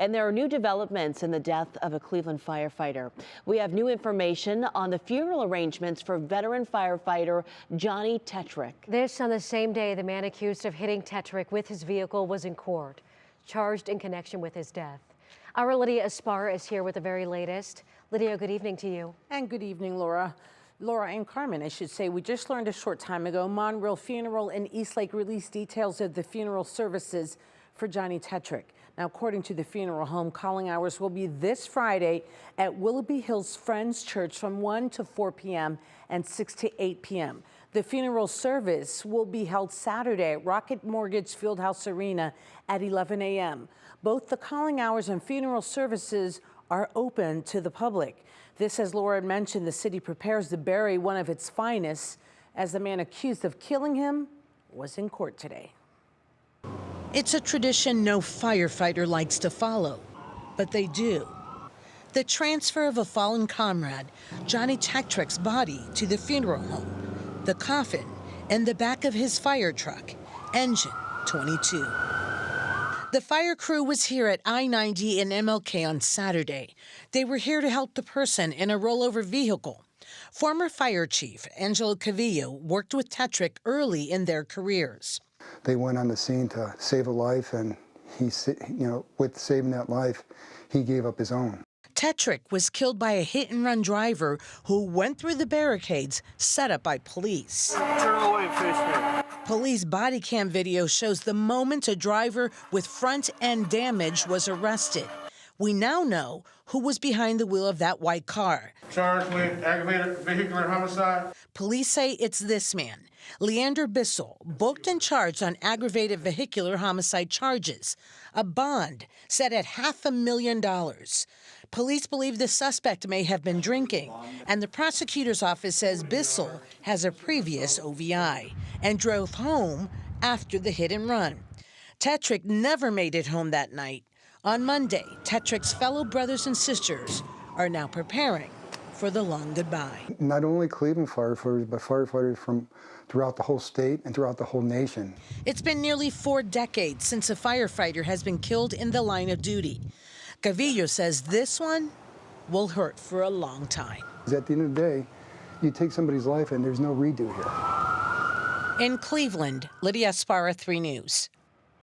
And there are new developments in the death of a Cleveland firefighter. We have new information on the funeral arrangements for veteran firefighter Johnny Tetrick. This on the same day the man accused of hitting Tetrick with his vehicle was in court, charged in connection with his death. Our Lydia Esparra is here with the very latest. Lydia, good evening to you. And good evening, Laura. Laura and Carmen, I should say. We just learned a short time ago Monreal Funeral in Eastlake released details of the funeral services for Johnny Tetrick. Now, according to the funeral home, calling hours will be this Friday at Willoughby Hills Friends Church from 1 to 4 p.m. and 6 to 8 p.m. The funeral service will be held Saturday at Rocket Mortgage FieldHouse Arena at 11 a.m. Both the calling hours and funeral services are open to the public. This, as Laura mentioned, the city prepares to bury one of its finest as the man accused of killing him was in court today. It's a tradition no firefighter likes to follow, but they do. The transfer of a fallen comrade, Johnny Tetrick's body, to the funeral home, the coffin, and the back of his fire truck, engine 22. The fire crew was here at I-90 and MLK on Saturday. They were here to help the person in a rollover vehicle. Former fire chief Angelo Cavillo worked with Tetrick early in their careers. They went on the scene to save a life, and with saving that life, he gave up his own. Tetrick was killed by a hit-and-run driver who went through the barricades set up by police. Turn away, fish. Police body cam video shows the moment a driver with front-end damage was arrested. We now know who was behind the wheel of that white car. Charged with aggravated vehicular homicide. Police say it's this man, Leander Bissell, booked and charged on aggravated vehicular homicide charges. A bond set at $500,000. Police believe the suspect may have been drinking, and the prosecutor's office says Bissell has a previous OVI and drove home after the hit and run. Tetrick never made it home that night. On Monday, Tetrick's fellow brothers and sisters are now preparing for the long goodbye. Not only Cleveland firefighters, but firefighters from throughout the whole state and throughout the whole nation. It's been nearly 4 decades since a firefighter has been killed in the line of duty. Cavillo says this one will hurt for a long time. At the end of the day, you take somebody's life and there's no redo here. In Cleveland, Lydia Esparra, 3 News.